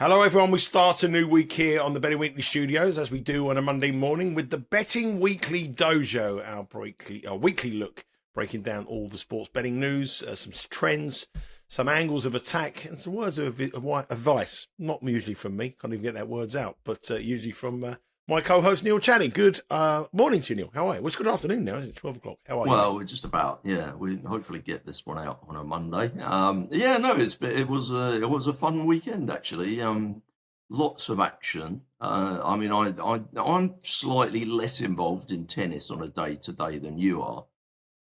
Hello, everyone. We start a new week here on the Betting Weekly Studios, as we do on a Monday morning, with the Betting Weekly Dojo, our weekly look, breaking down all the sports betting news, some trends, some angles of attack, and some words of advice. Not usually from me, can't even get that words out, but usually from my co-host Neil Channing. Good morning to you, Neil. How are you? Well, it's good afternoon now, isn't it? 12 o'clock. How are you? Well, we're just about, we hopefully get this one out on a Monday. It was a fun weekend actually. Lots of action. I'm slightly less involved in tennis on a day to day than you are,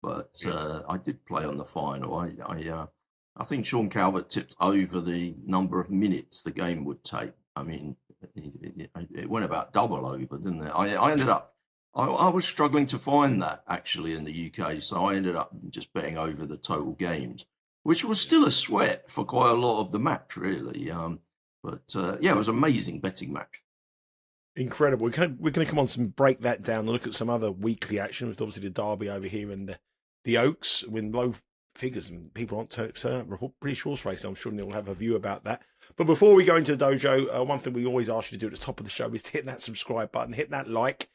but I did play on the final. I think Sean Calvert tipped over the number of minutes the game would take. I mean, it went about double over, didn't it? I ended up. I was struggling to find that actually in the UK, so I ended up just betting over the total games, which was still a sweat for quite a lot of the match, really. It was an amazing betting match. Incredible. We're going to come on and break that down and look at some other weekly action, with obviously the Derby over here and the Oaks with low figures and people aren't British horse race. I'm sure Neil will have a view about that. But before we go into the dojo, one thing we always ask you to do at the top of the show is to hit that subscribe button, hit that like.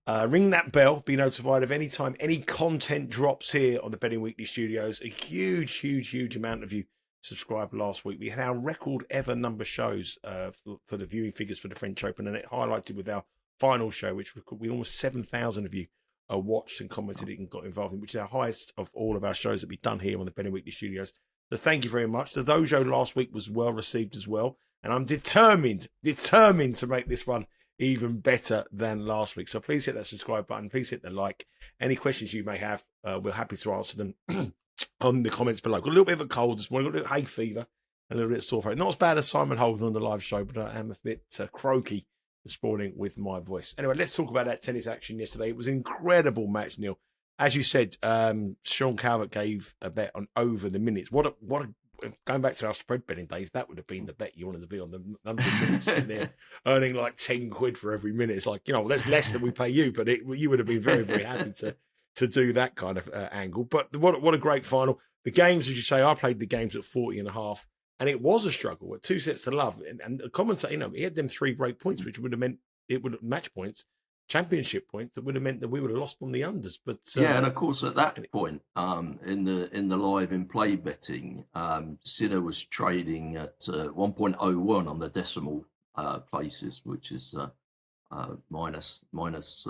Ring that bell, be notified of any time any content drops here on the Betting Weekly Studios. A huge amount of you subscribed last week. We had our record ever number shows for the viewing figures for the French Open, and it highlighted with our final show, which we almost 7,000 of you watched and commented and got involved in, which is our highest of all of our shows that we've done here on the Betting Weekly Studios. So thank you very much. The dojo last week was well received as well, and I'm determined to make this one even better than last week. So please hit that subscribe button. Please hit the like. Any questions you may have, we're happy to answer them on the comments below. Got a little bit of a cold this morning, got a little hay fever, a little bit of sore throat. Not as bad as Simon Holden on the live show, but I am a bit croaky this morning with my voice. Anyway, let's talk about that tennis action yesterday. It was an incredible match, Neil. As you said, Sean Calvert gave a bet on over the minutes. What a going back to our spread betting days, that would have been the bet you wanted to be on, the number of minutes sitting there earning like 10 quid for every minute. It's like, that's less than we pay you, but you would have been very, very happy to do that kind of angle. But what a great final. The games, as you say, I played the games at 40.5, and it was a struggle at 2 sets to love. And the commentator, he had them 3 break points, which would have meant it would have match points, championship points, that would have meant that we would have lost on the unders. But and of course at that point, in the live in play betting, Sinner was trading at 1.01 on the decimal places, which is minus what is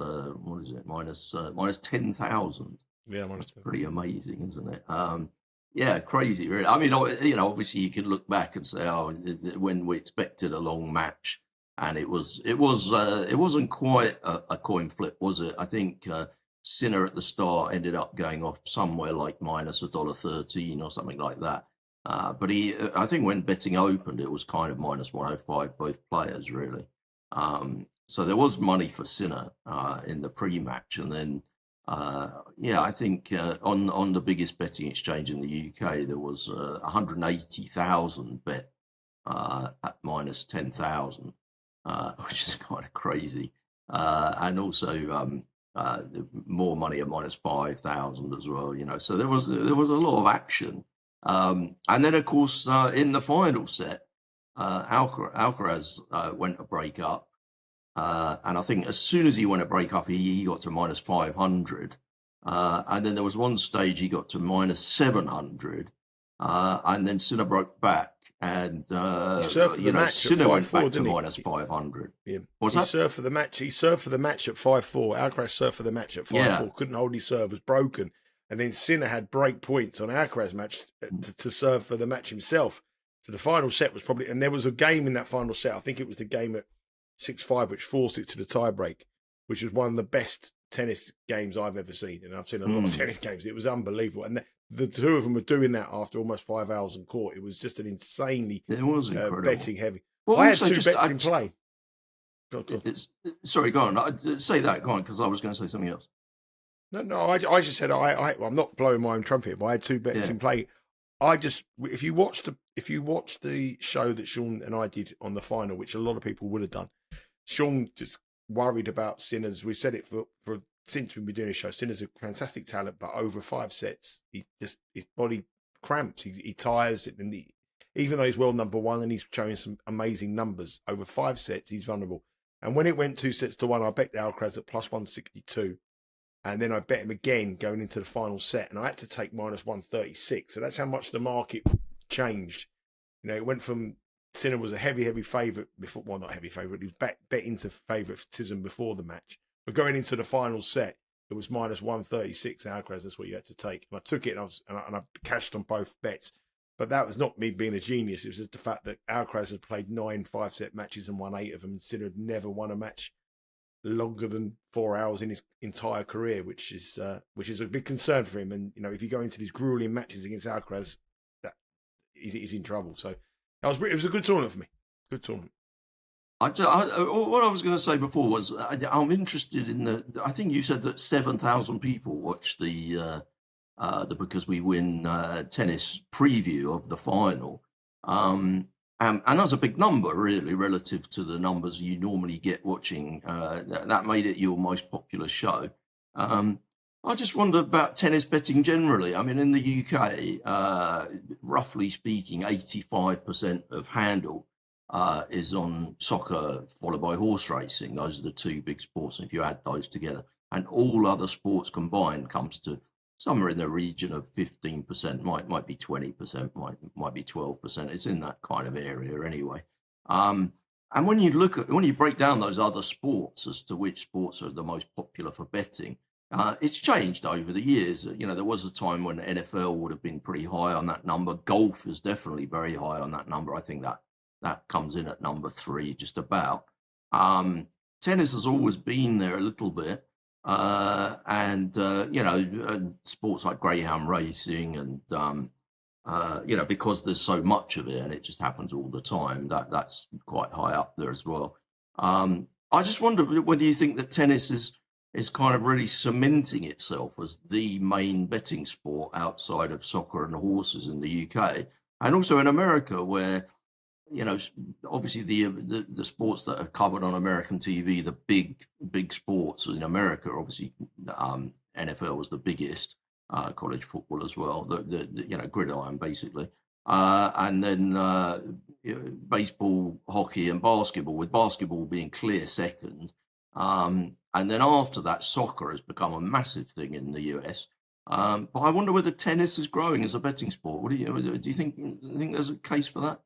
it, minus 10,000. Yeah, that's pretty amazing, isn't it? Crazy, really. I mean, obviously you can look back and say, when we expected a long match. And it wasn't quite a coin flip, was it? I think Sinner at the start ended up going off somewhere like minus $1.13 or something like that. But I think when betting opened, it was kind of minus 105, both players really. So there was money for Sinner in the pre-match, and then I think on the biggest betting exchange in the UK, there was 180,000 bet at minus 10,000. Which is kind of crazy, and also more money at minus 5,000 as well. So there was a lot of action, and then of course in the final set, Alcaraz went to break up, and I think as soon as he went to break up, he got to minus 500, and then there was one stage he got to minus 700, and then Sinner broke back. And Sinner went back to minus 500. Yeah, he served for the match. He served for the match at 5-4. Alcaraz served for the match at 5-4. Couldn't hold his serve, was broken, and then Sinner had break points on Alcaraz match to serve for the match himself. So the final set was probably, and there was a game in that final set. I think it was the game at 6-5, which forced it to the tiebreak, which was one of the best tennis games I've ever seen, and I've seen a lot of tennis games. It was unbelievable, and the two of them were doing that after almost 5 hours in court. It was just an insanely betting heavy. Well, I had 2 bets in play. Sorry, go on. Say that, go on, because I was going to say something else. No, I just said I'm not blowing my own trumpet, but I had 2 bets in play. If you watched the show that Sean and I did on the final, which a lot of people would have done, Sean just worried about Sinner's. We've said it for since we've been doing a show. Sinner's a fantastic talent, but over 5 sets, his body cramps. He tires, and even though he's world number one and he's showing some amazing numbers over 5 sets, he's vulnerable. And when it went 2-1, I bet Alcaraz at plus 162. And then I bet him again going into the final set. And I had to take minus 136. So that's how much the market changed. It went from Sinner was a heavy favourite before. Well, not heavy favourite. He was bet into favouritism before the match. But going into the final set, it was minus 136 Alcaraz. That's what you had to take. And I took it and I cashed on both bets. But that was not me being a genius. It was just the fact that Alcaraz had played 9 5-set matches and won 8 of them. Sinner had never won a match longer than 4 hours in his entire career, which is a big concern for him. And if you go into these grueling matches against Alcaraz, that he's in trouble. So it was a good tournament for me. Good tournament. What I was going to say before was I'm interested in I think you said that 7,000 people watched the Because We Win tennis preview of the final. And that's a big number, really, relative to the numbers you normally get watching. That made it your most popular show. I just wonder about tennis betting generally. I mean, in the UK, roughly speaking, 85% of handle is on soccer, followed by horse racing. Those are the 2 big sports. And if you add those together, and all other sports combined comes to somewhere in the region of 15%, might be 20%, might be 12%. It's in that kind of area anyway. And when you break down those other sports as to which sports are the most popular for betting, it's changed over the years. There was a time when NFL would have been pretty high on that number. Golf is definitely very high on that number. I think that comes in at number 3, just about. Tennis has always been there a little bit. And sports like greyhound racing and, because there's so much of it and it just happens all the time, that's quite high up there as well. I just wonder whether you think that tennis is kind of really cementing itself as the main betting sport outside of soccer and horses in the UK, and also in America, where obviously the sports that are covered on American TV, the big sports in America, obviously NFL is the biggest, college football as well, the gridiron basically, and then baseball, hockey, and basketball, with basketball being clear second, and then after that, soccer has become a massive thing in the US. But I wonder whether tennis is growing as a betting sport. Do you think there's a case for that?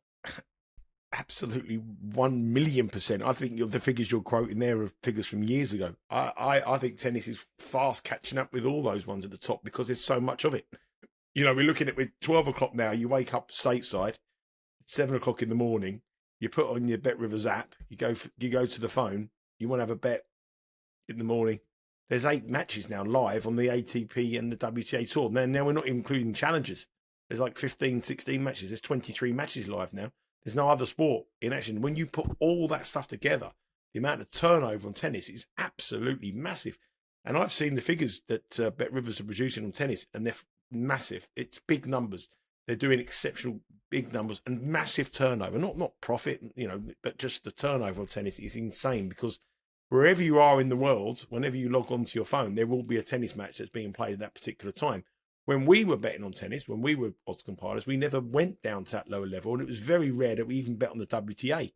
Absolutely 1,000,000%. I think the figures you're quoting there are figures from years ago. I think tennis is fast catching up with all those ones at the top because there's so much of it. We're looking at with 12 o'clock now. You wake up stateside, 7 o'clock in the morning. You put on your Bet Rivers app. You go to the phone. You want to have a bet in the morning. There's 8 matches now live on the ATP and the WTA tour. Now we're not including challengers. There's like 15, 16 matches. There's 23 matches live now. There's no other sport in action. When you put all that stuff together, the amount of turnover on tennis is absolutely massive. And I've seen the figures that Bet Rivers are producing on tennis, and they're massive. It's big numbers. They're doing exceptional big numbers and massive turnover. Not profit, but just the turnover of tennis is insane, because wherever you are in the world, whenever you log onto your phone, there will be a tennis match that's being played at that particular time. When we were betting on tennis, when we were odds compilers, we never went down to that lower level. And it was very rare that we even bet on the WTA.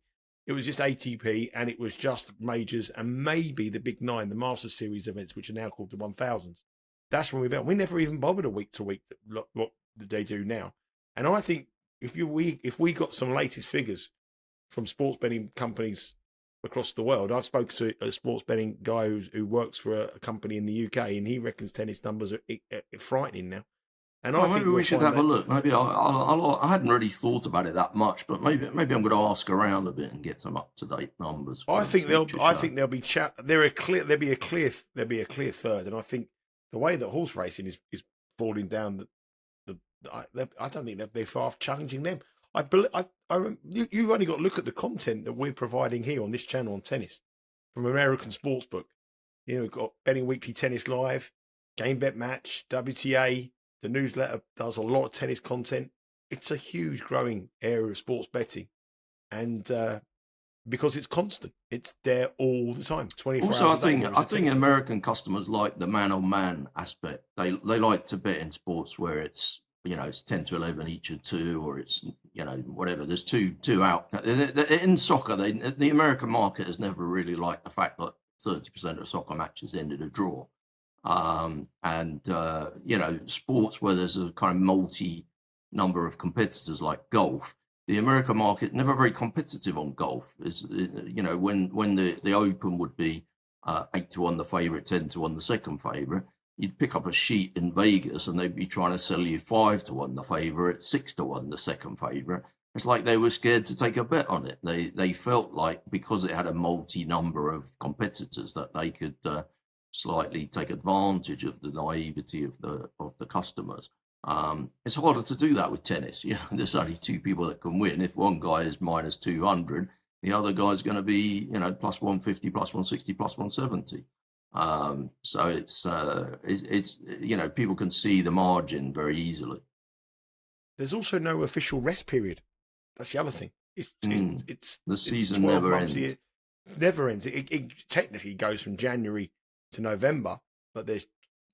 It was just ATP, and it was just majors and maybe the big 9, the Masters Series events, which are now called the 1000s. That's when we bet. We never even bothered a week to week what they do now. And I think if we got some latest figures from sports betting companies across the world, I've spoken to a sports betting guy who works for a company in the UK, and he reckons tennis numbers are frightening now. And I think maybe we should have a look. Maybe I hadn't really thought about it that much, but maybe I'm going to ask around a bit and get some up to date numbers. I think there'll be there'll be a clear third, and I think the way that horse racing is falling down, I don't think they're far challenging them. You've only got to look at the content that we're providing here on this channel on tennis from American Sportsbook. We've got Betting Weekly Tennis Live, Game Bet Match, WTA. The newsletter does a lot of tennis content. It's a huge growing area of sports betting, and because it's constant, it's there all the time, 24 hours. Also, I think American customers like the man-on-man aspect. They like to bet in sports where it's 10 to 11 each or 2, or it's whatever. There's two out in soccer. The American market has never really liked the fact that 30% of soccer matches end in a draw. Sports where there's a kind of multi number of competitors like golf, the American market never very competitive on golf. When the Open would be 8-1 the favorite, 10-1 the second favorite, you'd pick up a sheet in Vegas and they'd be trying to sell you 5-1 the favorite, 6-1 the second favorite. It's like they were scared to take a bet on it. They felt like because it had a multi number of competitors that they could slightly take advantage of the naivety of the customers. It's harder to do that with tennis. There's only two people that can win. If one guy is minus 200, the other guy's going to be plus 150, plus 160, plus 170. So it's people can see the margin very easily. There's also no official rest period. That's the other thing. It's the season never ends. Never ends. It technically goes from January to November, but there's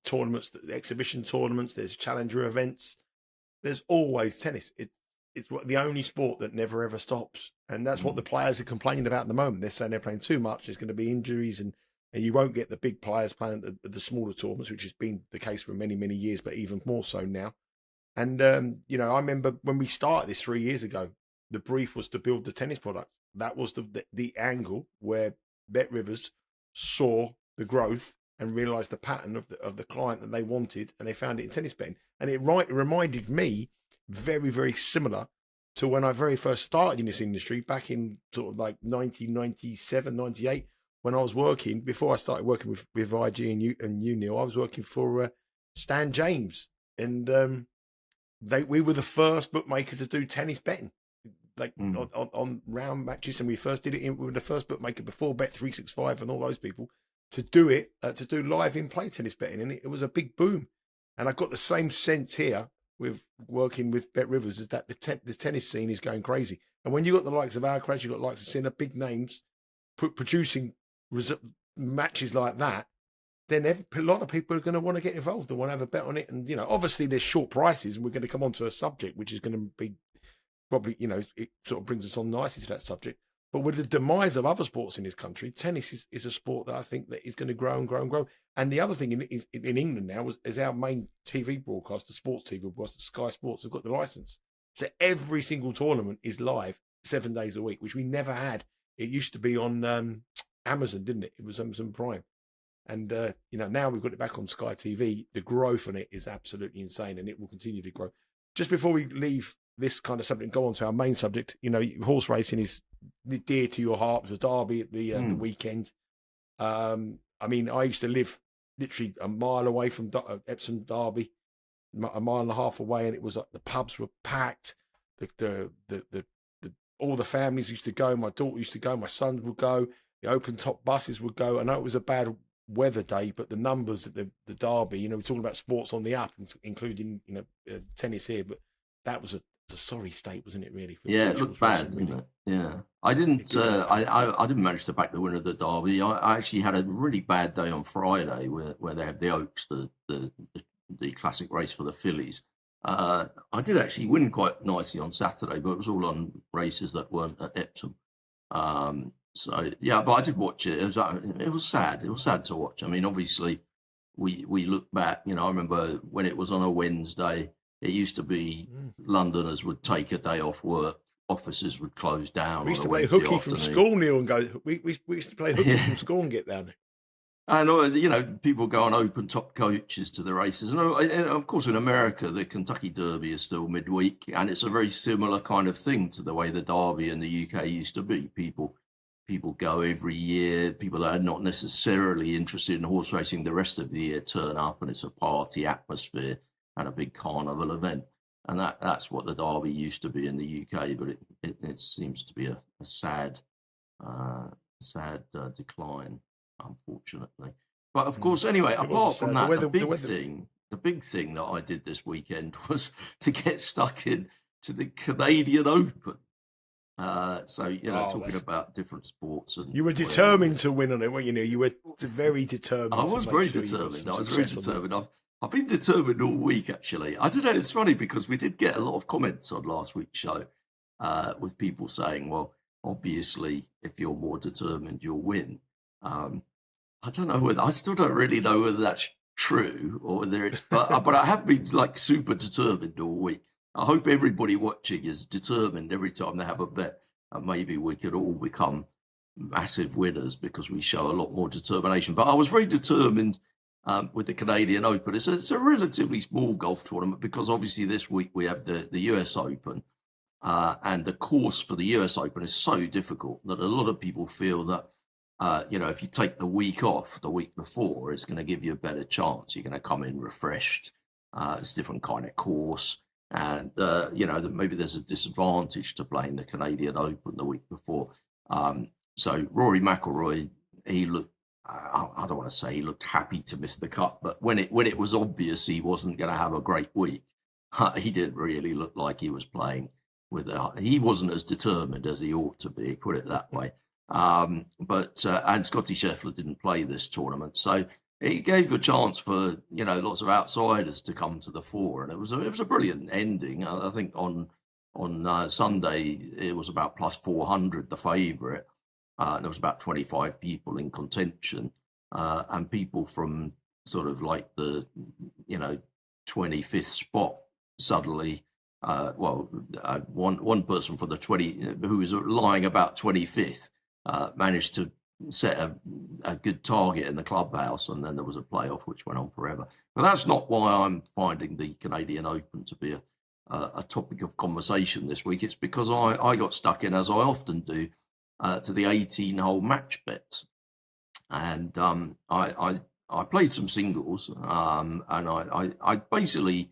tournaments, exhibition tournaments, there's challenger events. There's always tennis. It's the only sport that never ever stops, and that's what the players are complaining about at the moment. They're saying they're playing too much. There's going to be injuries, and you won't get the big players playing the smaller tournaments, which has been the case for many, many years, but even more so now. And I remember when we started this 3 years ago, the brief was to build the tennis product. That was the angle where Bet Rivers saw the growth and realised the pattern of the client that they wanted, and they found it in tennis betting. And it reminded me very, very similar to when I very first started in this industry back in sort of like 1997, 98, when I was working, before I started working with IG and you, Neil, I was working for Stan James, and we were the first bookmaker to do tennis betting, on round matches, and we first did it. We were the first bookmaker before Bet365 and all those people to do it, to do live in play tennis betting, and it was a big boom. And I got the same sense here with working with Bet Rivers, is that the tennis scene is going crazy. And when you got the likes of Alcaraz, you got the likes of Sinner, big names, producing matches like that, then a lot of people are going to want to get involved and want to have a bet on it. And obviously there's short prices, and we're going to come on to a subject which is going to be probably, it sort of brings us on nicely to that subject. But with the demise of other sports in this country, tennis is a sport that I think that is going to grow and grow and grow. And the other thing in England now is our main TV broadcaster, sports TV broadcaster, Sky Sports, have got the license. So every single tournament is live 7 days a week, which we never had. It used to be on Amazon, didn't it? It was Amazon Prime. And, now we've got it back on Sky TV. The growth on it is absolutely insane, and it will continue to grow. Just before we leave this kind of subject and go on to our main subject, horse racing is dear to your heart. It was a derby at the weekend. I used to live literally a mile away from Epsom Derby, a mile and a half away, and it was like the pubs were packed. All the families used to go. My daughter used to go. My sons would go. The open top buses would go. I know it was a bad weather day, but the numbers at the derby, we're talking about sports on the up, including tennis here, but that was a sorry state, wasn't it? Really? Yeah, it looked bad, didn't it? Yeah, I didn't. I didn't manage to back the winner of the derby. I actually had a really bad day on Friday where they had the Oaks, the classic race for the fillies. I did actually win quite nicely on Saturday, but it was all on races that weren't at Epsom. So yeah, but I did watch it. It was sad. It was sad to watch. I mean, obviously, we look back. I remember when it was on a Wednesday. It used to be Londoners would take a day off work, offices would close down. We used to play hooky from school, Neil, and go. We used to play hooky from school and get down there. And people go on open top coaches to the races, and of course in America the Kentucky Derby is still midweek, and it's a very similar kind of thing to the way the Derby in the UK used to be. People go every year. People that are not necessarily interested in horse racing the rest of the year turn up, and it's a party atmosphere and a big carnival event. And that's what the Derby used to be in the UK, but it seems to be a sad decline, unfortunately. But of course, anyway, apart from that, the big thing that I did this weekend was to get stuck in to the Canadian Open. Talking about different sports, and you were determined to win on it, weren't you? You were very determined. I was very determined. I've been determined all week, actually. I don't know, it's funny because we did get a lot of comments on last week's show, with people saying, well, obviously, if you're more determined, you'll win. I don't know whether, I still don't really know whether that's true or whether it's, but I have been like super determined all week. I hope everybody watching is determined every time they have a bet, and maybe we could all become massive winners because we show a lot more determination. But I was very determined with the Canadian Open. It's a relatively small golf tournament because obviously this week we have the US Open, and the course for the US Open is so difficult that a lot of people feel that if you take the week off the week before, it's going to give you a better chance. You're going to come in refreshed. It's a different kind of course. And, that maybe there's a disadvantage to playing the Canadian Open the week before. So Rory McIlroy, he looked, I don't want to say he looked happy to miss the cut, but when it was obvious he wasn't going to have a great week, he didn't really look like he was playing he wasn't as determined as he ought to be, put it that way. And Scotty Scheffler didn't play this tournament, so it gave a chance for lots of outsiders to come to the fore, and it was a brilliant ending. I think on Sunday it was about plus 400 the favourite. There was about 25 people in contention, and people from sort of like the 25th spot suddenly. One person from the 20 who was lying about 25th. Managed to set a good target in the clubhouse, and then there was a playoff which went on forever. But that's not why I'm finding the Canadian Open to be a topic of conversation this week. It's because I got stuck in, as I often do, to the 18-hole match bets, and I played some singles, and I basically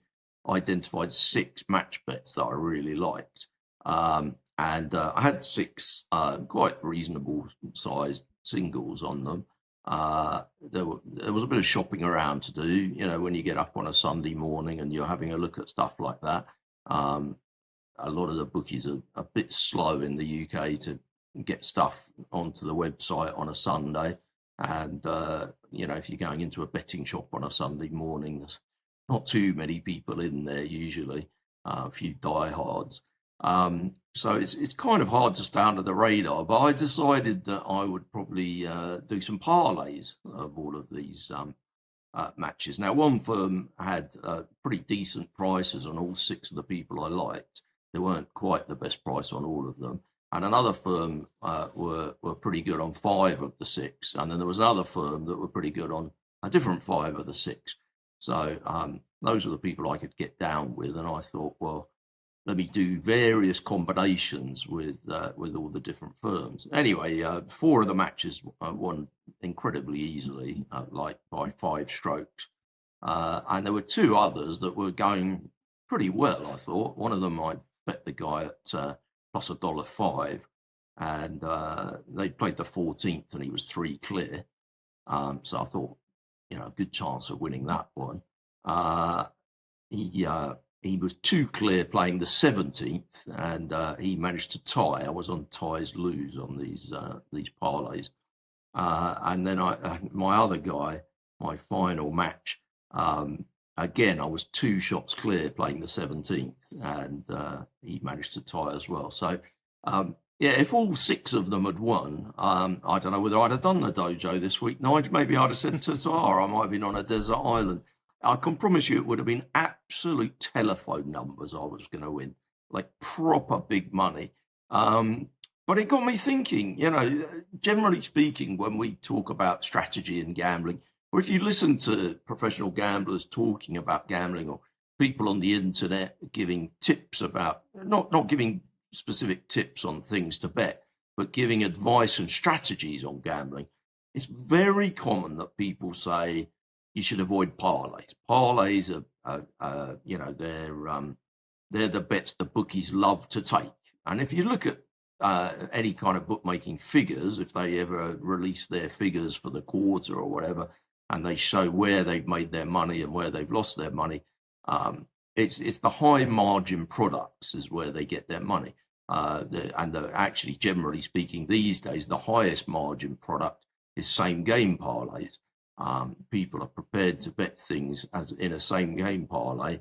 identified 6 match bets that I really liked. And I had 6 quite reasonable sized singles on them. There was a bit of shopping around to do, when you get up on a Sunday morning and you're having a look at stuff like that. A lot of the bookies are a bit slow in the UK to get stuff onto the website on a Sunday. And, if you're going into a betting shop on a Sunday morning, there's not too many people in there usually, a few diehards. So it's kind of hard to stay under the radar, but I decided that I would probably do some parlays of all of these matches. Now, one firm had pretty decent prices on all 6 of the people I liked. They weren't quite the best price on all of them. And another firm were pretty good on 5 of the 6. And then there was another firm that were pretty good on a different 5 of the 6. So those were the people I could get down with. And I thought, well, let me do various combinations with all the different firms. Anyway, 4 of the matches won incredibly easily, like by 5 strokes. And there were 2 others that were going pretty well, I thought. One of them, I bet the guy at plus $1.05, and they played the 14th and he was 3 clear. So I thought, a good chance of winning that one. He was 2 clear playing the 17th, and he managed to tie. I was on ties lose on these parlays, and then my other guy, my final match, again I was 2 shots clear playing the 17th, and he managed to tie as well. So if all 6 of them had won, I don't know whether I'd have done the dojo this week. Nigel, maybe I'd have said to Zara I might have been on a desert island. I can promise you it would have been absolute telephone numbers I was going to win, like proper big money. But it got me thinking, generally speaking, when we talk about strategy and gambling, or if you listen to professional gamblers talking about gambling, or people on the internet giving tips about, not giving specific tips on things to bet, but giving advice and strategies on gambling, it's very common that people say, you should avoid parlays. Parlays are they're the bets the bookies love to take. And if you look at any kind of bookmaking figures, if they ever release their figures for the quarter or whatever, and they show where they've made their money and where they've lost their money, it's the high margin products is where they get their money. Actually, generally speaking, these days, the highest margin product is same game parlays. People are prepared to bet things as in a same game parlay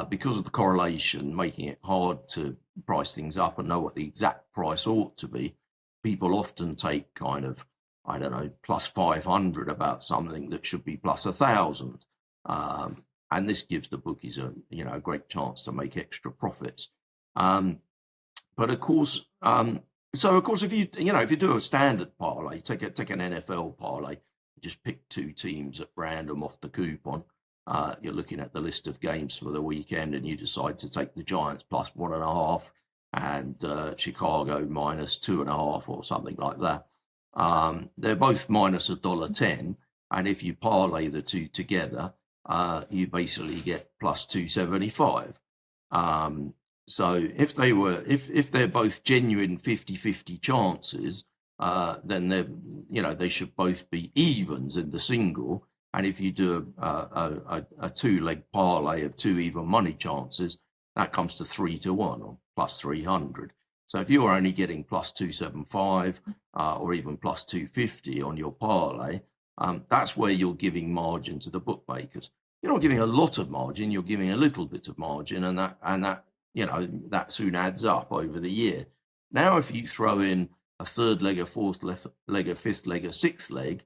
because of the correlation, making it hard to price things up and know what the exact price ought to be, people often take kind of, I don't know, plus 500 about something that should be plus 1,000. And this gives the bookies a great chance to make extra profits. But of course, if you do a standard parlay, take an NFL parlay, just pick two teams at random off the coupon. You're looking at the list of games for the weekend, and you decide to take the Giants plus 1.5 and Chicago minus 2.5 or something like that. They're both minus $1.10, and if you parlay the two together, you basically get plus 275. So if they're both genuine 50-50 chances, then they should both be evens in the single. And if you do a two-leg parlay of two even money chances, that comes to 3-1 or plus 300. So if you're only getting plus 275 or even plus 250 on your parlay, that's where you're giving margin to the bookmakers. You're not giving a lot of margin; you're giving a little bit of margin, and that soon adds up over the year. Now, if you throw in a third leg, a fourth leg, a fifth leg, a sixth leg,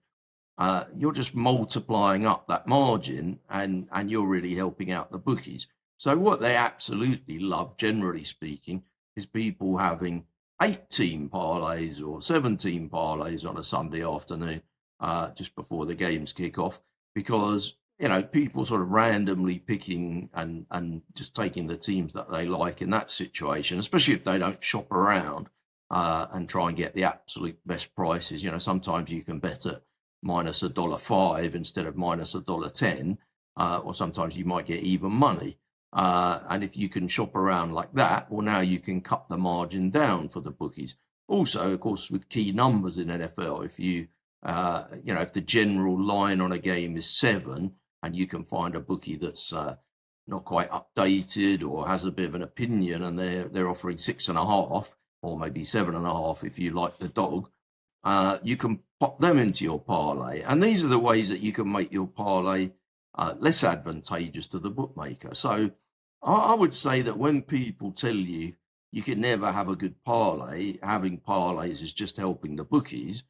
you're just multiplying up that margin, and you're really helping out the bookies. So what they absolutely love, generally speaking, is people having 8-team parlays or 17 parlays on a Sunday afternoon just before the games kick off, because people sort of randomly picking and just taking the teams that they like in that situation, especially if they don't shop around and try and get the absolute best prices. Sometimes you can bet at minus $1.05 instead of minus $1.10, or sometimes you might get even money. And if you can shop around like that, well, now you can cut the margin down for the bookies. Also, of course, with key numbers in NFL, if if the general line on a game is 7, and you can find a bookie that's not quite updated or has a bit of an opinion, and they're offering 6.5 or maybe 7.5 if you like the dog, you can pop them into your parlay. And these are the ways that you can make your parlay less advantageous to the bookmaker. So I would say that when people tell you you can never have a good parlay, having parlays is just helping the bookies,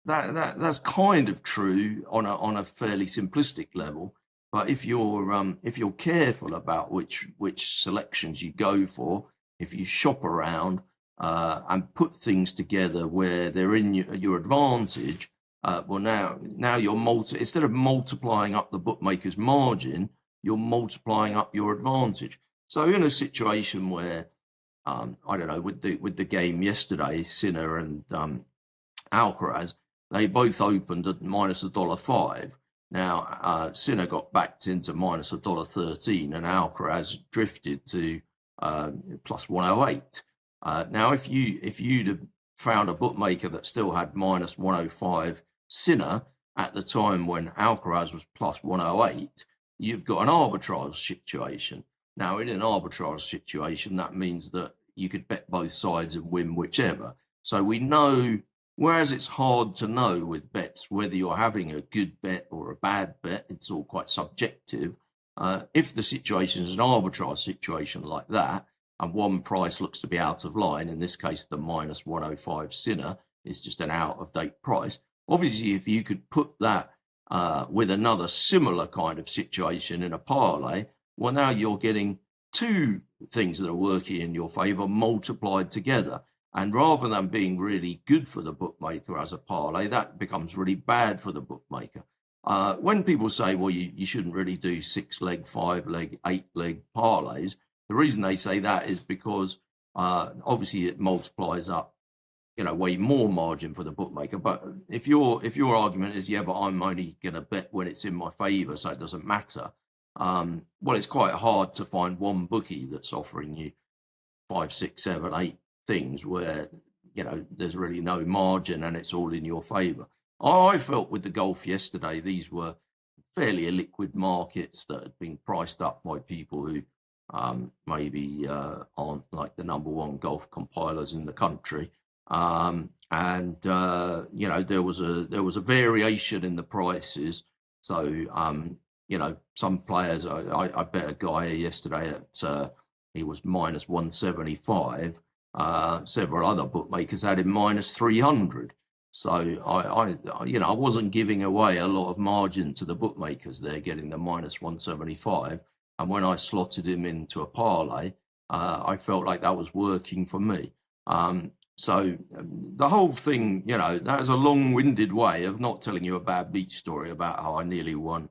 that's kind of true on a fairly simplistic level. But if you're careful about which selections you go for, if you shop around and put things together where they're in your advantage, well, now you're instead of multiplying up the bookmaker's margin, you're multiplying up your advantage. So in a situation where I don't know, with the game yesterday, Sinner and Alcaraz, they both opened at minus $1.05. Now Sinner got backed into minus $1.13, and Alcaraz drifted to plus 108. Now, if you'd have found a bookmaker that still had minus 105 Sinner at the time when Alcaraz was plus 108, you've got an arbitrage situation. Now, in an arbitrage situation, that means that you could bet both sides and win whichever. So we know, whereas it's hard to know with bets whether you're having a good bet or a bad bet, it's all quite subjective. If the situation is an arbitrage situation like that, and one price looks to be out of line, in this case, the minus 105 Sinner is just an out-of-date price. Obviously, if you could put that with another similar kind of situation in a parlay, well, now you're getting two things that are working in your favor multiplied together. And rather than being really good for the bookmaker as a parlay, that becomes really bad for the bookmaker. When people say, well, you shouldn't really do 6-leg, 5-leg, 8-leg parlays, the reason they say that is because obviously it multiplies up, way more margin for the bookmaker. But if your argument is, yeah, but I'm only going to bet when it's in my favor, so it doesn't matter. Well, it's quite hard to find one bookie that's offering you 5, 6, 7, 8 things where there's really no margin and it's all in your favor. I felt with the golf yesterday, these were fairly illiquid markets that had been priced up by people who maybe aren't like the number one golf compilers in the country. There was a variation in the prices. So some players, I bet a guy yesterday at he was minus 175. Several other bookmakers had him minus 300. So I wasn't giving away a lot of margin to the bookmakers there, getting the minus 175. And when I slotted him into a parlay, I felt like that was working for me. So the whole thing, that is a long-winded way of not telling you a bad beach story about how I nearly won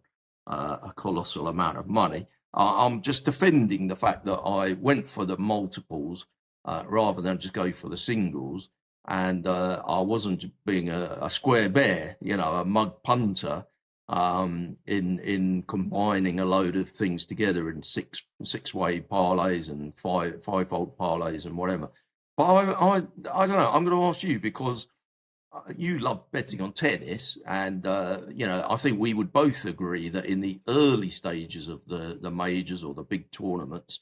a colossal amount of money. I'm just defending the fact that I went for the multiples rather than just go for the singles. And I wasn't being a square bear, a mug punter in combining a load of things together in six-way parlays and five-fold parlays and whatever. But I don't know. I'm going to ask you, because you love betting on tennis, and I think we would both agree that in the early stages of the majors or the big tournaments,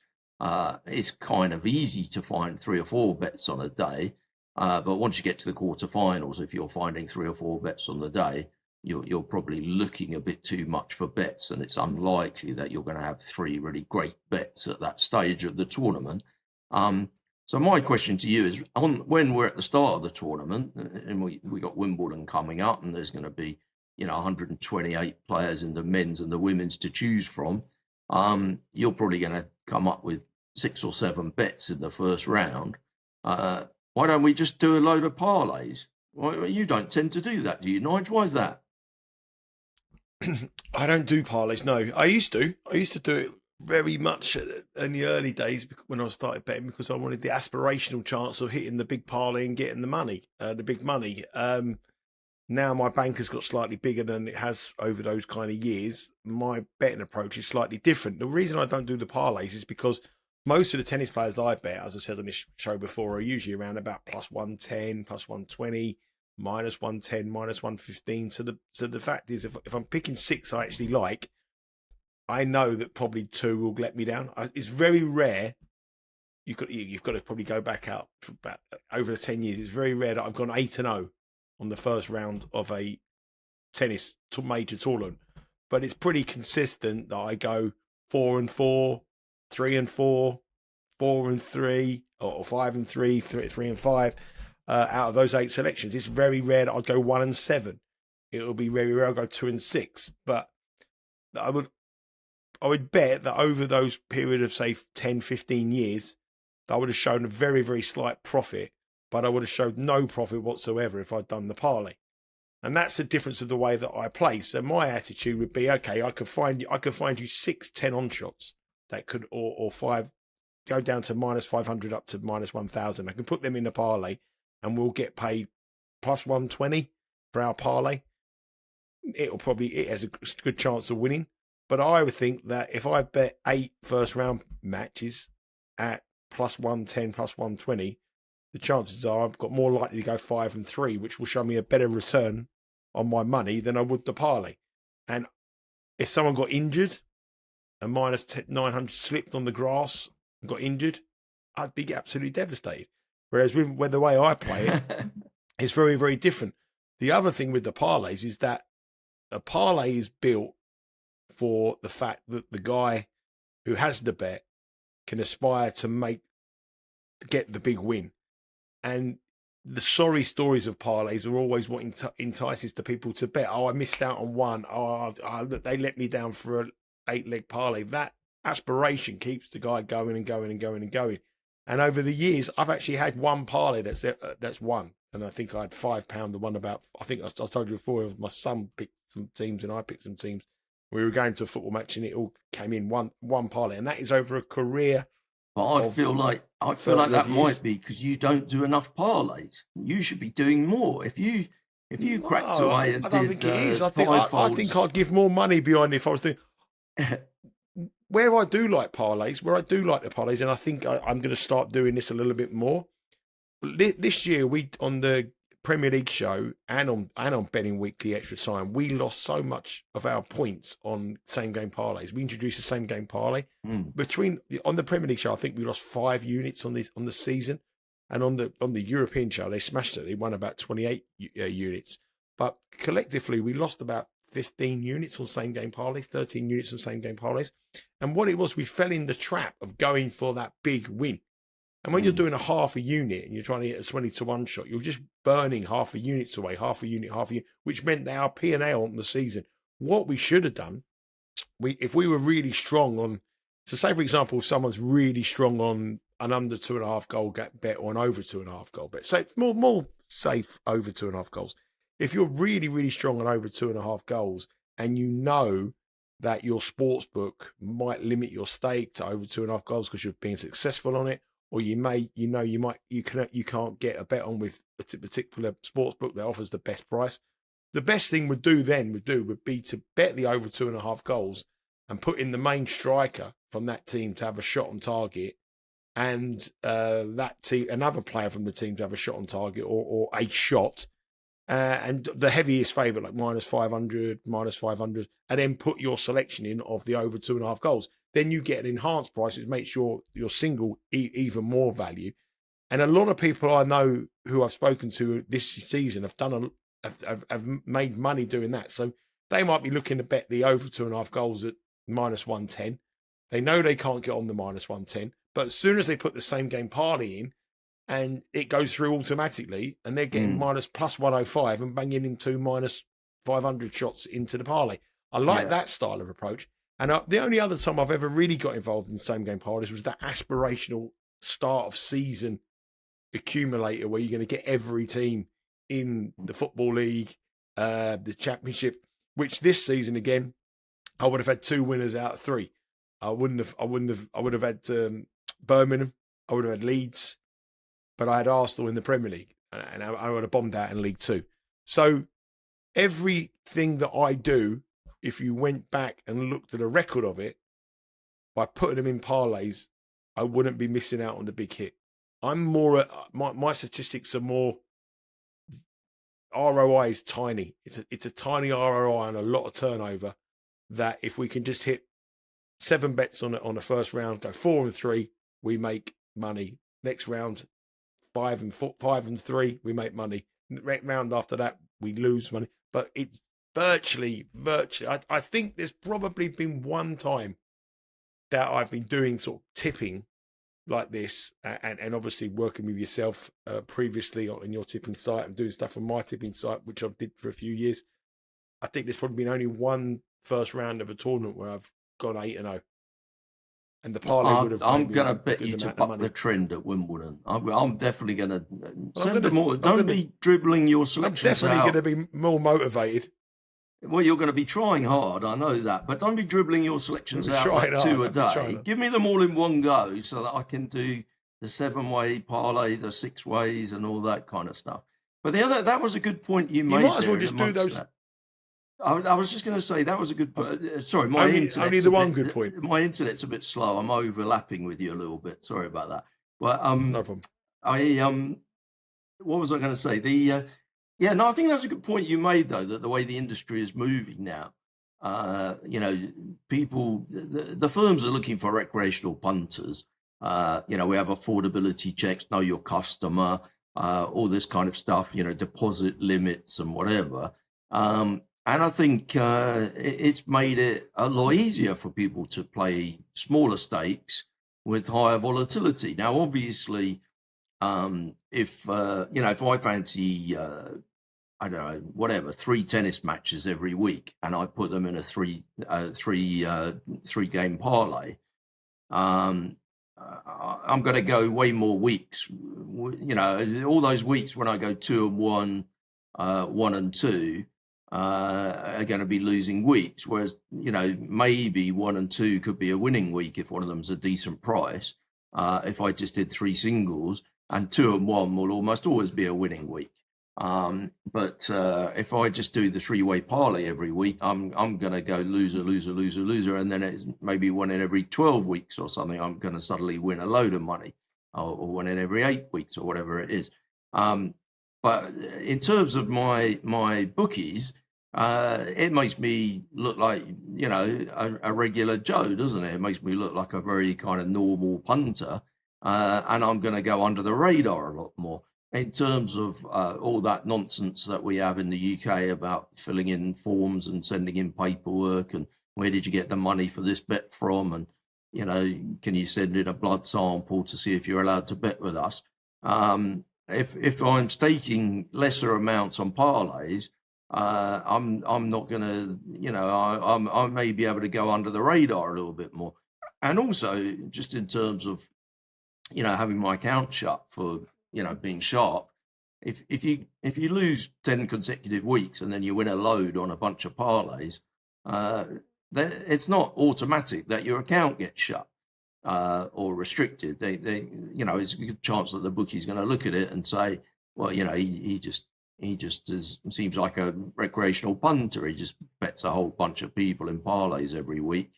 it's kind of easy to find 3 or 4 bets on a day. But once you get to the quarterfinals, if you're finding 3 or 4 bets on the day, you're probably looking a bit too much for bets, and it's unlikely that you're going to have 3 really great bets at that stage of the tournament. So my question to you is, when we're at the start of the tournament, and we got Wimbledon coming up, and there's going to be 128 players in the men's and the women's to choose from, you're probably going to come up with 6 or 7 bets in the first round. Why don't we just do a load of parlays? Well, you don't tend to do that, do you, Nigel? Why is that? I don't do parlays, no. I used to do it very much in the early days when I started betting, because I wanted the aspirational chance of hitting the big parlay and getting the money, the big money. Now my bank has got slightly bigger than it has over those kind of years. My betting approach is slightly different. The reason I don't do the parlays is because most of the tennis players that I bet, as I said on this show before, are usually around about plus 110, plus 120, minus 110, minus 115. So the fact is, if I'm picking 6 I actually like, I know that probably 2 will let me down. It's very rare. You've got to probably go back out for about over the 10 years. It's very rare that I've gone 8-0 on the first round of a tennis major tournament. But it's pretty consistent that I go 4-4, 3-4, 4-3, or 5-3, 3-5 out of those 8 selections. It's very rare that I'd go 1-7. It'll be very rare I'll go 2-6. But I would bet that over those period of, say, 10, 15 years, I would have shown a very, very slight profit, but I would have showed no profit whatsoever if I'd done the parlay. And that's the difference of the way that I play. So my attitude would be, okay, I could find you 6 10-on shots that could, or 5, go down to minus 500 up to minus 1,000. I can put them in the parlay, and we'll get paid plus 120 for our parlay. It has a good chance of winning. But I would think that if I bet 8 first round matches at plus 110, plus 120, the chances are I've got more likely to go 5-3, which will show me a better return on my money than I would the parlay. And if someone got injured and minus 900 slipped on the grass and got injured, I'd be absolutely devastated. Whereas with the way I play it, it's very, very different. The other thing with the parlays is that a parlay is built for the fact that the guy who has the bet can aspire to get the big win. And the sorry stories of parlays are always what entices the people to bet. Oh, I missed out on one. Oh, they let me down for an 8-leg parlay. That aspiration keeps the guy going and going and going and going. And over the years, I've actually had one parlay that's won. And I think I had £5 the one about, I think I told you before, my son picked some teams and I picked some teams. We were going to a football match and it all came in one parlay. And that is over a career. But I feel like that might be because you don't do enough parlays. You should be doing more. If you cracked away and I don't think it is. I think I'd give more money behind it if I was doing. Where I do like the parlays, and I think I'm going to start doing this a little bit more. This year, we on the Premier League show and on Betting Weekly Extra Time, we lost so much of our points on same game parlays. We introduced the same game parlay on the Premier League show. I think we lost 5 units on the season, and on the European show they smashed it. They won about 28 units, but collectively we lost about 15 units on same game parlays, 13 units on same game parlays. And what it was, we fell in the trap of going for that big win. And when you're doing a half a unit and you're trying to hit a 20-1 shot, you're just burning half a unit away, half a unit, which meant that our P&L on the season, what we should have done, if we were really strong on, so say, for example, if someone's really strong on an under 2.5 goal bet or an over 2.5 goal bet, say more safe over 2.5 goals. If you're really, really strong on over 2.5 goals and you know that your sports book might limit your stake to over 2.5 goals because you're being successful on it, or you can't get a bet on with a particular sports book that offers the best price. The best thing would be to bet the over 2.5 goals and put in the main striker from that team to have a shot on target, and that team, another player from the team to have a shot on target or a shot, and the heaviest favourite like -500, -500, and then put your selection in of the over 2.5 goals. Then you get an enhanced price, which makes your single even more value. And a lot of people I know who I've spoken to this season have made money doing that. So they might be looking to bet the over 2.5 goals at -110. They know they can't get on the -110, but as soon as they put the same game parlay in, and it goes through automatically, and they're getting +105 and banging into -500 shots into the parlay. I like that style of approach. And the only other time I've ever really got involved in same game parlays was that aspirational start of season accumulator where you're going to get every team in the Football League, the Championship, which this season again, I would have had 2 winners out of 3. I would have had Birmingham, I would have had Leeds, but I had Arsenal in the Premier League, and I would have bombed out in League 2. So everything that I do, if you went back and looked at a record of it, by putting them in parlays, I wouldn't be missing out on the big hit. I'm more, my statistics are more, ROI is tiny. It's a tiny ROI and a lot of turnover, that if we can just hit 7 bets on the first round, go 4 and 3, we make money. Next round, 5 and 3, we make money. Round after that, we lose money. But it's virtually. I think there's probably been one time that I've been doing sort of tipping like this, and obviously working with yourself previously on your tipping site and doing stuff on my tipping site, which I did for a few years. I think there's probably been only one first round of a tournament where I've gone 8-0. And the parlay would have. I'm going to bet you to buck the trend at Wimbledon. I'm definitely going to send them more. Don't be dribbling your selections out. I'm definitely going to be more motivated. Well, you're going to be trying hard, I know that, but don't be dribbling your selections out like 2 a day. Give me them all in one go so that I can do the 7-way parlay, the 6 ways, and all that kind of stuff. But that was a good point you made. You might as well just do those. I was just going to say that was a good point. Sorry, my internet's only the one good point. My internet's a bit slow. I'm overlapping with you a little bit. Sorry about that. But no problem. What was I going to say? I think that's a good point you made, though, that the way the industry is moving now, people, the firms are looking for recreational punters. We have affordability checks, know your customer, all this kind of stuff, deposit limits and whatever. And I think it's made it a lot easier for people to play smaller stakes with higher volatility. Now, obviously, if I fancy, 3 tennis matches every week, and I put them in a three game parlay, I'm going to go way more weeks. All those weeks when I go 2 and 1, 1 and 2. Are going to be losing weeks, whereas maybe 1 and 2 could be a winning week if one of them's a decent price. If I just did 3 singles, and 2 and 1 will almost always be a winning week. But if I just do the 3-way parlay every week, I'm going to go loser, and then it's maybe 1 in every 12 weeks or something. I'm going to suddenly win a load of money, or 1 in every 8 weeks or whatever it is. But in terms of my bookies, it makes me look like, a regular Joe, doesn't it? It makes me look like a very kind of normal punter. And I'm going to go under the radar a lot more. in terms of all that nonsense that we have in the UK about filling in forms and sending in paperwork and where did you get the money for this bet from, and can you send in a blood sample to see if you're allowed to bet with us? If I'm staking lesser amounts on parlays, I'm not gonna, I may be able to go under the radar a little bit more, and also just in terms of having my account shut for being sharp. If you lose 10 consecutive weeks and then you win a load on a bunch of parlays, it's not automatic that your account gets shut or restricted. It's a good chance that the bookie's going to look at it and say, well, he just seems like a recreational punter. He just bets a whole bunch of people in parlays every week.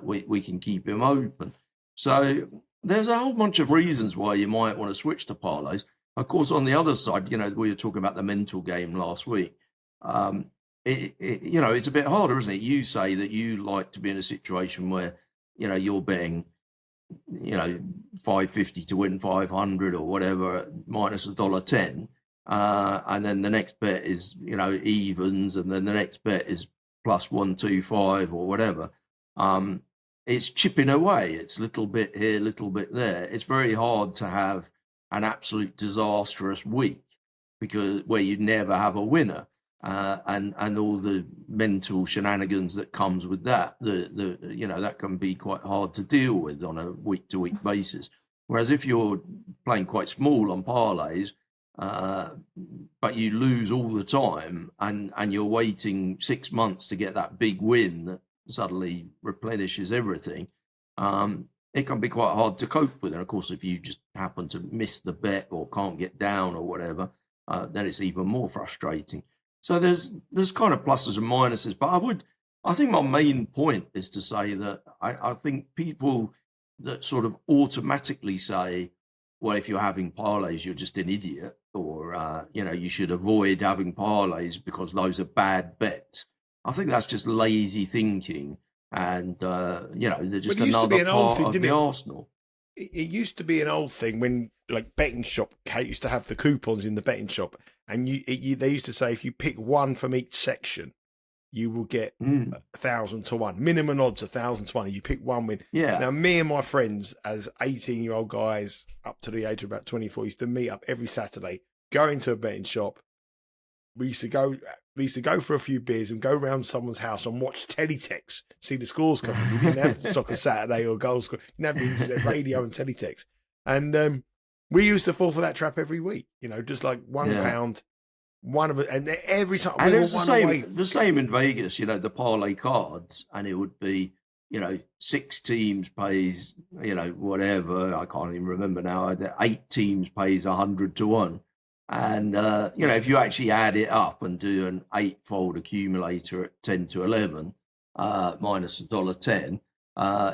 We can keep him open. So there's a whole bunch of reasons why you might want to switch to parlays. Of course, on the other side, we were talking about the mental game last week. It's a bit harder, isn't it? You say that you like to be in a situation where, you're betting, $5.50 to win 500 or whatever, minus $1.10. And then the next bet is, evens, and then the next bet is plus 125 or whatever. It's chipping away. It's a little bit here, little bit there. It's very hard to have an absolute disastrous week where you never have a winner, and all the mental shenanigans that comes with that. That can be quite hard to deal with on a week-to-week basis. Whereas if you're playing quite small on parlays, but you lose all the time, and you're waiting 6 months to get that big win that suddenly replenishes everything, it can be quite hard to cope with. And of course, if you just happen to miss the bet or can't get down or whatever, then it's even more frustrating. So there's kind of pluses and minuses. But I think my main point is to say that I think people that sort of automatically say, well, if you're having parlays, you're just an idiot, or you should avoid having parlays because those are bad bets. I think that's just lazy thinking, and they're just another part of the arsenal. It used to be an old thing when, like, betting shop used to have the coupons in the betting shop, and they used to say if you pick one from each section, you will get 1,000 to 1. Minimum odds 1,000 to 1. And you pick one win. Yeah. Now, me and my friends, as 18-year-old guys up to the age of about 24, used to meet up every Saturday, go into a betting shop. We used to go for a few beers and go around someone's house and watch teletext, see the scores coming. We didn't have Soccer Saturday or Goal Score. We didn't have the internet, radio and teletext. And we used to fall for that trap every week. Just like £1, one of it, and every time. And it was the same in Vegas. The parlay cards, and it would be 6 teams pays whatever, I can't even remember now. 8 teams pays 100 to 1. And, if you actually add it up and do an 8-fold accumulator at 10 to 11, minus $1.10,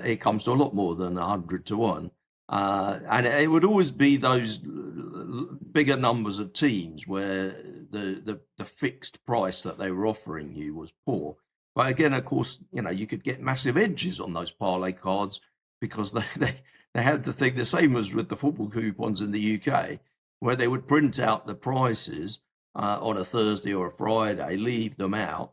it comes to a lot more than 100 to 1. And it would always be those bigger numbers of teams where the fixed price that they were offering you was poor. But again, of course, you could get massive edges on those parlay cards because they had the thing, the same as with the football coupons in the UK, where they would print out the prices on a Thursday or a Friday, leave them out,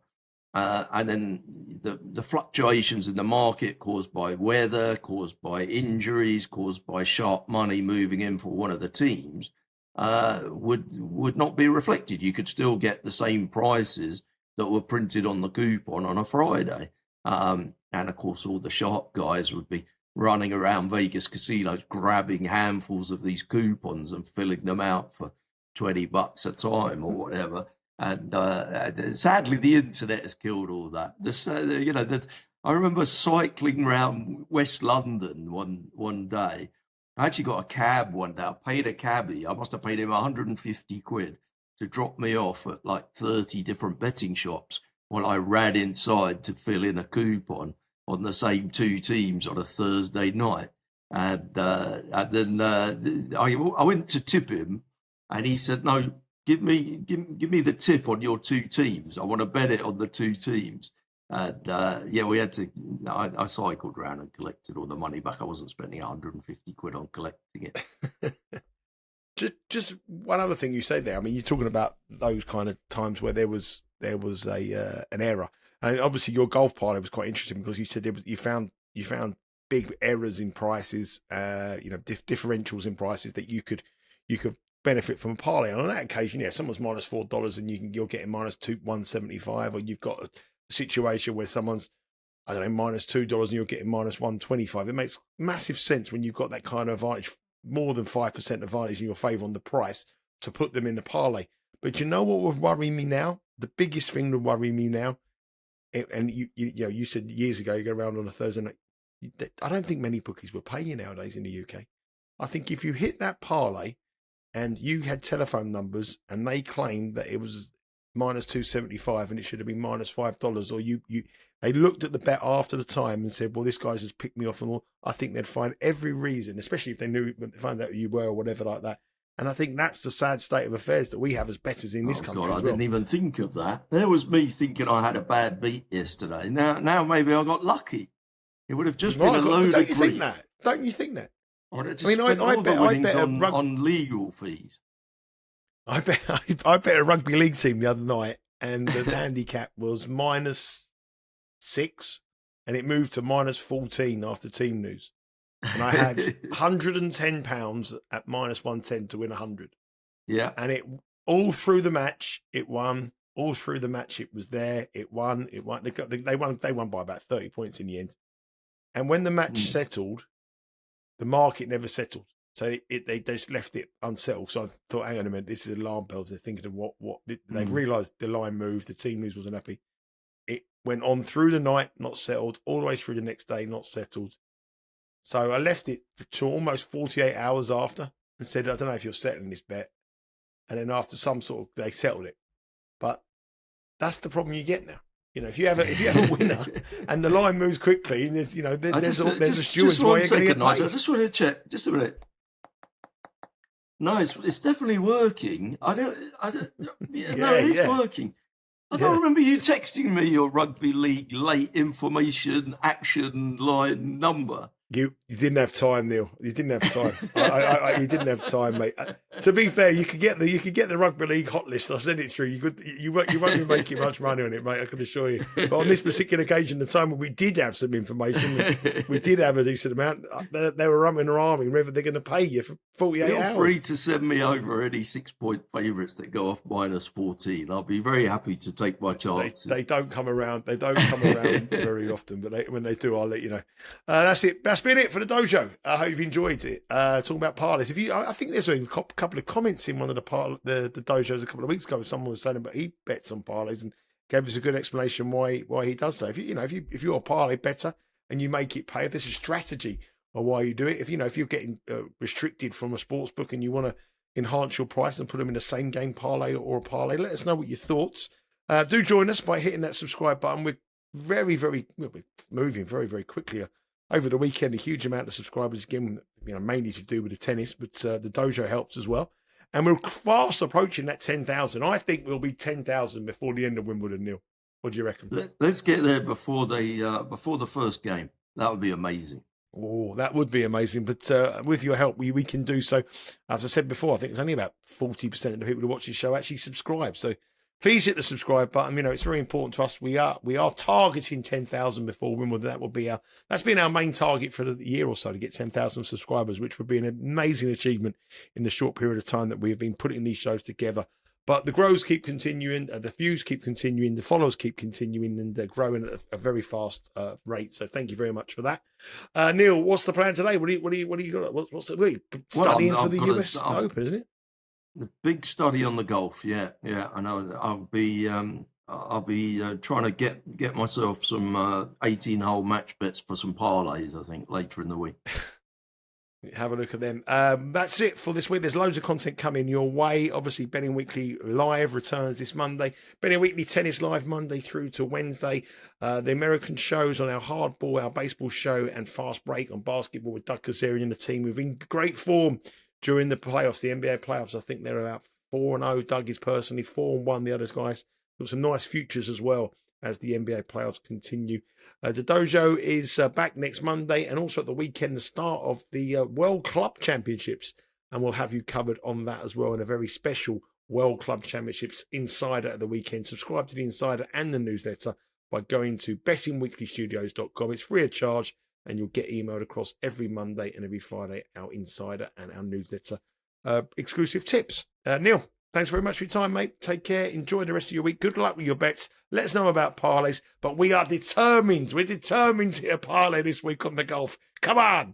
and then the fluctuations in the market caused by weather, caused by injuries, caused by sharp money moving in for one of the teams, would not be reflected. You could still get the same prices that were printed on the coupon on a Friday. And of course, all the sharp guys would be running around Vegas casinos, grabbing handfuls of these coupons and filling them out for $20 a time or whatever. And sadly, the internet has killed all that. I remember cycling around West London one day. I actually got a cab one day. I paid a cabbie. I must have paid him 150 quid to drop me off at like 30 different betting shops while I ran inside to fill in a coupon on the same 2 teams on a Thursday night. And then I went to tip him, and he said, "No, give me the tip on your 2 teams. I want to bet it on the 2 teams." And we had to. I cycled around and collected all the money back. I wasn't spending 150 quid on collecting it. Just one other thing you said there. I mean, you're talking about those kind of times where there was an error, and obviously your golf parlay was quite interesting because you said you found big errors in prices, differentials in prices that you could benefit from a parlay. And on that occasion, yeah, someone's minus $4 and you're getting minus 175, or you've got a situation where someone's, I don't know, minus $2 and you're getting minus 125. It makes massive sense when you've got that kind of advantage, more than 5% advantage in your favour on the price, to put them in the parlay. But you know what would worry me now? The biggest thing that worry me now, and you said years ago, you go around on a Thursday night, I don't think many bookies will pay you nowadays in the UK. I think if you hit that parlay and you had telephone numbers and they claimed that it was minus 275 and it should have been minus $5, or they looked at the bet after the time and said, well, this guy's just picked me off and all, I think they'd find every reason, especially if they found out who you were or whatever like that. And I think that's the sad state of affairs that we have as bettors in this country. God, I didn't even think of that. There was me thinking I had a bad beat yesterday. Now maybe I got lucky. It would have just been a load of grief. Don't you think that? I would have just spent all the winnings on legal fees. I bet a rugby league team the other night, and the handicap was -6, and it moved to -14 after team news. And I had £110 at -110 to win 100. Yeah, and it all through the match, it won. All through the match, it was there. It won. They won by about 30 points in the end. And when the match settled, the market never settled. So they just left it unsettled. So I thought, hang on a minute, this is alarm bells. They're thinking of what they've realised the line moved. The team news wasn't happy. It went on through the night, not settled, all the way through the next day, not settled. So I left it to almost 48 hours after and said, I don't know if you're settling this bet. And then after they settled it. But that's the problem you get now. If you have a winner and the line moves quickly, and there's a steward's way you're going to get paid. I just want to check, just a minute. No, it's definitely working. It's working. I don't remember you texting me your rugby league late information action line number. You didn't have time, Neil. You didn't have time. You didn't have time, mate. To be fair, you could get the rugby league hot list. I'll send it through. You won't be making much money on it, mate. I can assure you. But on this particular occasion, the time when we did have some information, we did have a decent amount. They were rumming or arming whether they're going to pay you for 48 hours. Feel free to send me over any 6-point favourites that go off -14. I'll be very happy to take my chances. They don't come around. They don't come around very often, but when they do, I'll let you know. That's it. That's been it for the dojo. I hope you've enjoyed it. Talking about parlays. I think there's a couple of comments in one of the dojos a couple of weeks ago. Someone was saying about he bets on parlays and gave us a good explanation why he does so. If you're a parlay better and you make it pay, if there's a strategy or why you do it. If you're getting restricted from a sports book and you want to enhance your price and put them in the same game parlay or a parlay, let us know what your thoughts. Do join us by hitting that subscribe button. We're we're moving very, very quickly. Over the weekend, a huge amount of subscribers, again, mainly to do with the tennis, but the dojo helps as well. And we're fast approaching that 10,000. I think we'll be 10,000 before the end of Wimbledon, Neil. What do you reckon? Let's get there before the first game. That would be amazing. Oh, that would be amazing. But with your help, we can do so. As I said before, I think it's only about 40% of the people who watch this show actually subscribe. So please hit the subscribe button. It's very important to us. We are targeting 10,000 before Wimbledon. That's been our main target for the year or so, to get 10,000 subscribers, which would be an amazing achievement in the short period of time that we have been putting these shows together. But the grows keep continuing, the views keep continuing, the followers keep continuing, and they're growing at a very fast rate. So thank you very much for that. Neil, what's the plan today? What do you got? What's the studying for the US Open, isn't it? The big study on the golf, yeah. I know. I'll be trying to get myself some 18-hole match bets for some parlays, I think, later in the week. Have a look at them. That's it for this week. There's loads of content coming your way. Obviously, Betting Weekly Live returns this Monday. Betting Weekly Tennis Live Monday through to Wednesday. The American shows on our hardball, our baseball show, and Fast Break on basketball with Doug Kazarian and the team. We've been in great form during the playoffs, the NBA playoffs. I think they're about 4-0. Doug is personally 4-1. The other guys got some nice futures as well as the NBA playoffs continue. The dojo is back next Monday, and also at the weekend, the start of the World Club Championships and we'll have you covered on that as well in a very special World Club Championships Insider at the weekend. Subscribe to the Insider and the newsletter by going to bettingweeklystudios.com. It's free of charge, and you'll get emailed across every Monday and every Friday our Insider and our newsletter exclusive tips. Neil, thanks very much for your time, mate. Take care. Enjoy the rest of your week. Good luck with your bets. Let us know about parlays, but we are determined. We're determined to hit a parlay this week on the golf. Come on.